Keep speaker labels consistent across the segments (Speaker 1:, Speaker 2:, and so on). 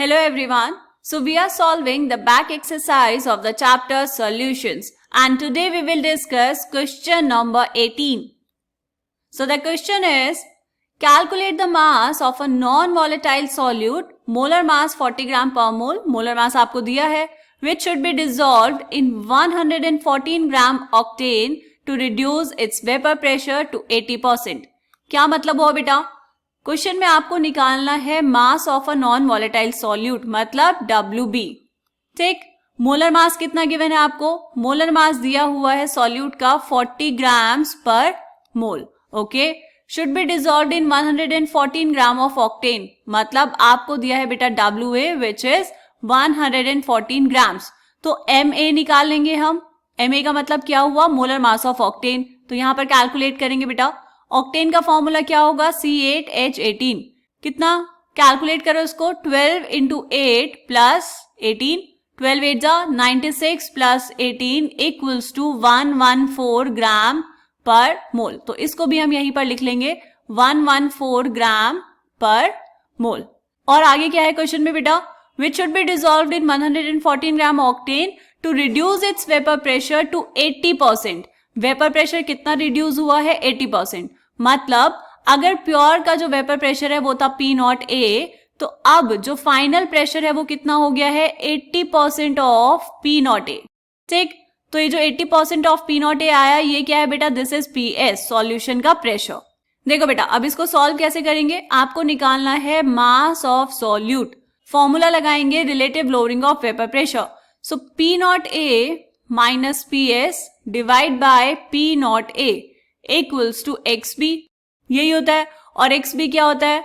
Speaker 1: Hello everyone. So we are solving the back exercise of the chapter solutions and today we will discuss question number 18. So the question is calculate the mass of a non-volatile solute, molar mass 40 gram per mole, molar mass आपको दिया है, which should be dissolved in 114 gram octane to reduce its vapor pressure to 80%. क्या मतलब हुआ बेटा? Question में आपको निकालना है mass of a non volatile solute मतलब WB. ठीक, मोलर मास कितना गिवन है आपको? मोलर मास दिया हुआ है सॉल्यूट का 40 ग्राम्स पर mole. Okay, should be dissolved in 114 gram of octane मतलब आपको दिया है बेटा WA विच इज 114 ग्राम्स. तो MA निकाल लेंगे हम. MA का मतलब क्या हुआ? Molar mass of octane. तो यहां पर कैलकुलेट करेंगे बेटा. ऑक्टेन का फॉर्मूला क्या होगा? C8H18. कितना? कैलकुलेट करो इसको. 12 इंटू 8 प्लस 18. 12 8 जा 96 प्लस 18 इक्वल्स टू 114 ग्राम पर मोल. तो इसको भी हम यहीं पर लिख लेंगे 114 ग्राम पर मोल. और आगे क्या है क्वेश्चन में बेटा? Which should be dissolved in 114 gram octane to reduce its vapour pressure to 80%. Vapour pressure कितना रिड्यूस हुआ है? 80%. मतलब अगर प्योर का जो वेपर प्रेशर है वो था P0A, तो अब जो फाइनल प्रेशर है वो कितना हो गया है? 80% ऑफ P0A. ठीक, तो ये जो 80% ऑफ P0A आया ये क्या है बेटा? दिस इज PS, सॉल्यूशन का प्रेशर. देखो बेटा अब इसको सॉल्व कैसे करेंगे? आपको निकालना है मास ऑफ सॉल्यूट. फॉर्मूला लगाएंगे relative lowering of vapour pressure. So P0A minus PS divide by P0A equals to XB. यही होता है. और XB क्या होता है?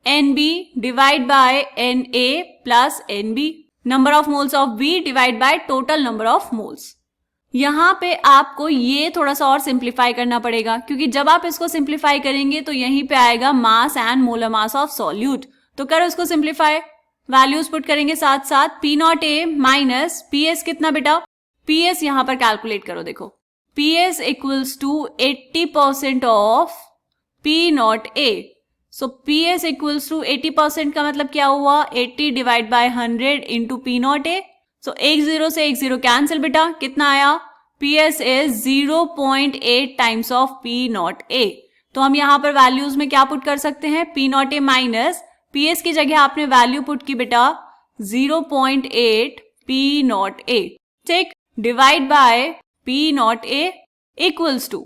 Speaker 1: NB divide by NA plus NB. Number of moles of B divide by total number of moles. यहां पे आपको ये थोड़ा सा और सिंप्लीफाई करना पड़ेगा क्योंकि जब आप इसको सिंप्लीफाई करेंगे तो यहीं पे आएगा mass and molar mass of solute. तो करो इसको सिंप्लीफाई. वैल्यूज पुट करेंगे साथ साथ. P0A माइनस PS कितना बेटा? PS यहां पर कैलकुलेट करो. देखो PS equals to 80% of P0A. So PS equals to 80% का मतलब क्या हुआ? 80 डिवाइड बाय 100 इंटू P0A. सो एक जीरो से एक जीरो कैंसिल बेटा. कितना आया? PS is 0.8 times of P0A. तो हम यहां पर वैल्यूज में क्या पुट कर सकते हैं? P0A माइनस PS की जगह आपने वैल्यू पुट की बेटा 0.8 P0A. ठीक, divide by P0A equals to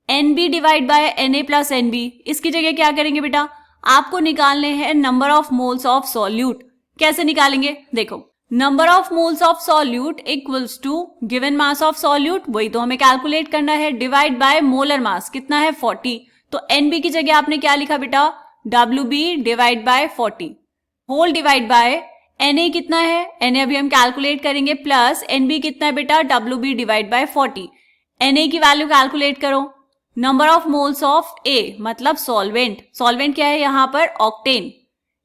Speaker 1: NB divide by NA plus NB. इसकी जगह क्या करेंगे बेटा? आपको निकालने हैं number of moles of solute. कैसे निकालेंगे? देखो number of moles of solute equals to given mass of solute, वही तो हमें कैलकुलेट करना है, डिवाइड बाय मोलर मास कितना है? 40. तो NB की जगह आपने क्या लिखा बेटा? WB divide by 40 whole divide by NA कितना है? NA अभी हम कैलकुलेट करेंगे प्लस NB कितना है बेटा? WB divide by 40. NA की वैल्यू कैलकुलेट करो. Number of moles of A मतलब सॉल्वेंट. सॉल्वेंट क्या है यहाँ पर? Octane.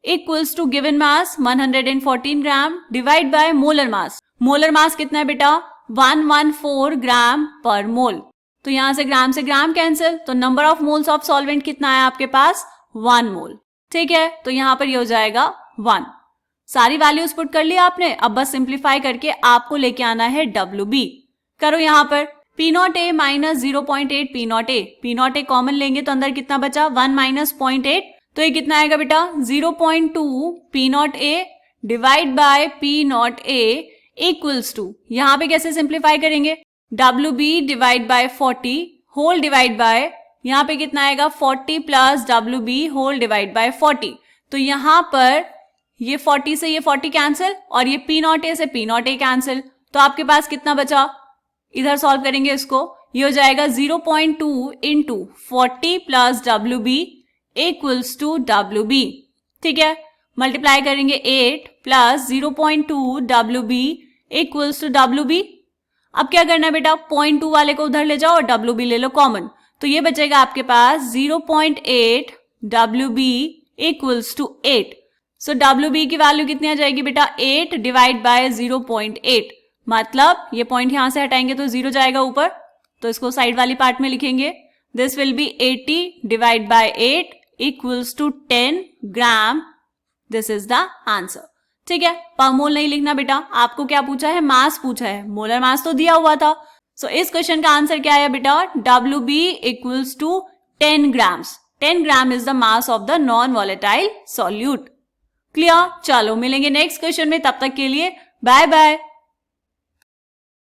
Speaker 1: Equals to given mass 114 gram divide by molar mass. Molar mass कितना है बेटा? 114 ग्राम पर मोल. तो यहां से ग्राम कैंसिल. तो number of moles of solvent कितना है आपके पास? 1 मोल. ठीक है, तो यहां पर ये हो जाएगा 1. सारी वैल्यूज पुट कर लिया आपने. अब बस सिंप्लीफाई करके आपको लेके आना है WB. करो यहां पर. P0A minus 0.8 P0A. P0A common लेंगे तो अंदर कितना बचा? 1 माइनस 0.8. तो ये कितना आएगा बेटा? 0.2 P0A divide by P0A equals to, यहां पे कैसे सिंप्लीफाई करेंगे? WB divide by 40 whole divide by, यहां पे कितना आएगा? 40 plus WB whole divide by 40. तो यहां पर ये 40 से ये 40 कैंसिल और ये P0A से P0A कैंसिल. तो आपके पास कितना बचा? इधर सॉल्व करेंगे इसको. ये हो जाएगा 0.2 into 40 plus WB equals to WB. ठीक है, मल्टीप्लाई करेंगे 8 plus 0.2 WB equals to WB. अब क्या करना है बेटा? 0.2 वाले को उधर ले जाओ और WB ले लो कॉमन. तो ये बचेगा आपके पास 0.8 WB equals to 8. So WB की वैल्यू कितनी आ जाएगी बेटा? 8 डिवाइड बाय 0.8. मतलब ये पॉइंट यहां से हटाएंगे तो 0 जाएगा ऊपर. तो इसको साइड वाली पार्ट में लिखेंगे. This will be 80 divide by 8 equals to 10 gram. This is the answer. ठीक है, पर मोल नहीं लिखना बेटा, आपको क्या पूछा है, मास पूछा है, मोलर मास तो दिया हुआ था। सो इस क्वेश्चन का आंसर क्या है बेटा, WB equals to 10 grams. 10 gram is the mass of the non volatile solute. Clear? चलो मिलेंगे नेक्स्ट क्वेश्चन में, तब तक के लिए बाय बाय।